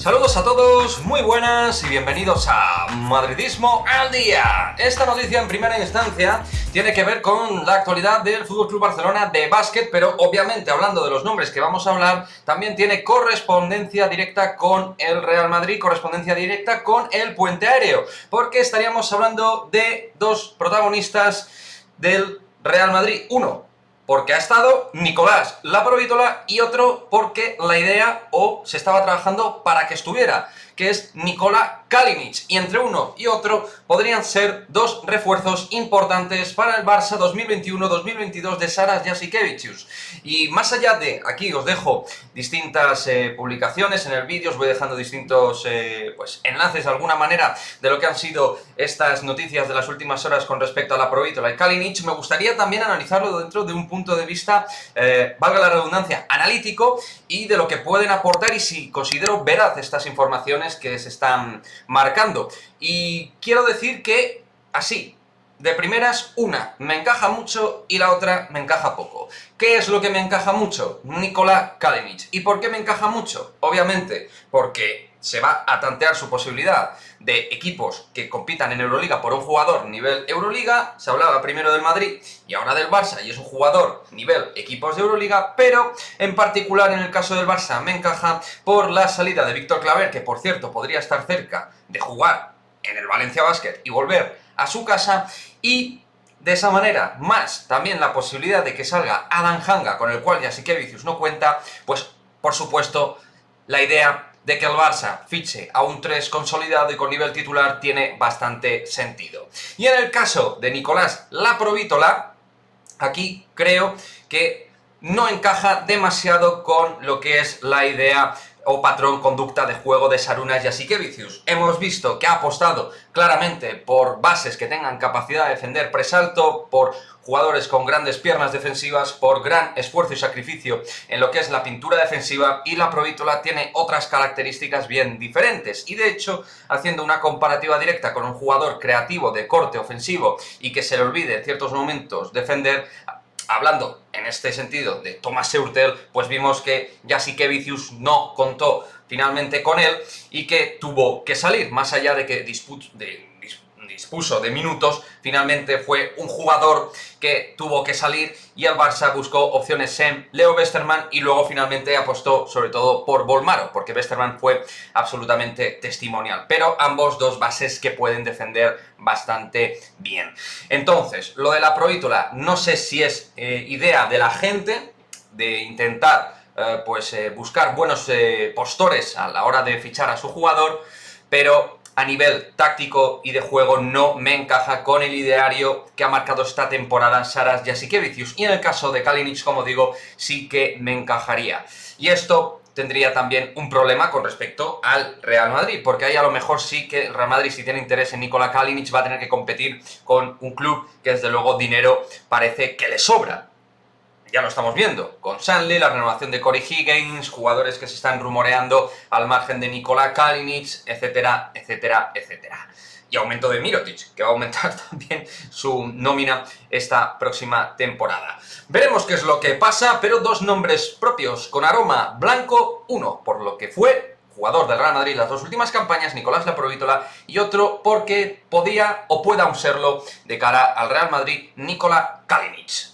Saludos a todos, muy buenas y bienvenidos a Madridismo al Día. Esta noticia en primera instancia tiene que ver con la actualidad del FC Barcelona de básquet, pero obviamente hablando de los nombres que vamos a hablar, también tiene correspondencia directa con el Real Madrid, correspondencia directa con el Puente Aéreo, porque estaríamos hablando de dos protagonistas del Real Madrid. Uno, porque ha estado Nicolás Laprovítola, y otro porque la idea se estaba trabajando para que estuviera, que es Nikola Kalinic, y entre uno y otro podrían ser dos refuerzos importantes para el Barça 2021-2022 de Saras Jasikevičius. Y más allá de, aquí os dejo distintas publicaciones en el vídeo, os voy dejando distintos enlaces de alguna manera de lo que han sido estas noticias de las últimas horas con respecto a Laprovítola y Kalinic. Me gustaría también analizarlo dentro de un punto de vista, valga la redundancia, analítico, y de lo que pueden aportar y si considero veraz estas informaciones que se están marcando. Y quiero decir que, así, de primeras, una me encaja mucho y la otra me encaja poco. ¿Qué es lo que me encaja mucho? Nikola Kalinic. ¿Y por qué me encaja mucho? Obviamente, porque se va a tantear su posibilidad de equipos que compitan en Euroliga por un jugador nivel Euroliga. Se hablaba primero del Madrid y ahora del Barça, y es un jugador nivel equipos de Euroliga, pero en particular en el caso del Barça me encaja por la salida de Víctor Claver, que por cierto podría estar cerca de jugar en el Valencia Basket y volver a su casa, y de esa manera, más también la posibilidad de que salga Adam Hanga, con el cual Jasikevičius no cuenta, pues por supuesto la idea de que el Barça fiche a un 3 consolidado y con nivel titular tiene bastante sentido. Y en el caso de Nicolás Laprovítola, aquí creo que no encaja demasiado con lo que es la idea o patrón conducta de juego de Sarunas Jasikevičius. Hemos visto que ha apostado claramente por bases que tengan capacidad de defender presalto, por jugadores con grandes piernas defensivas, por gran esfuerzo y sacrificio en lo que es la pintura defensiva, y Laprovítola tiene otras características bien diferentes. Y de hecho, haciendo una comparativa directa con un jugador creativo de corte ofensivo y que se le olvide en ciertos momentos defender, hablando en este sentido de Thomas Hurtel, pues vimos que Jasikevičius no contó finalmente con él y que tuvo que salir, más allá de que dispuso de minutos, finalmente fue un jugador que tuvo que salir, y el Barça buscó opciones en Leo Westerman y luego finalmente apostó sobre todo por Bolmaro, porque Westerman fue absolutamente testimonial, pero ambos dos bases que pueden defender bastante bien. Entonces, lo de Laprovítola, no sé si es idea de la gente de intentar buscar buenos postores a la hora de fichar a su jugador, pero a nivel táctico y de juego no me encaja con el ideario que ha marcado esta temporada Saras Jasikevičius, y en el caso de Kalinic, como digo, sí que me encajaría. Y esto tendría también un problema con respecto al Real Madrid, porque ahí a lo mejor sí que el Real Madrid, si tiene interés en Nikola Kalinic, va a tener que competir con un club que desde luego dinero parece que le sobra. Ya lo estamos viendo, con Stanley, la renovación de Corey Higgins, jugadores que se están rumoreando al margen de Nikola Kalinic, etcétera, etcétera, etcétera. Y aumento de Mirotic, que va a aumentar también su nómina esta próxima temporada. Veremos qué es lo que pasa, pero dos nombres propios con aroma blanco, uno por lo que fue jugador del Real Madrid las dos últimas campañas, Nicolás Laprovítola, y otro porque podía o pueda aún serlo de cara al Real Madrid, Nikola Kalinic.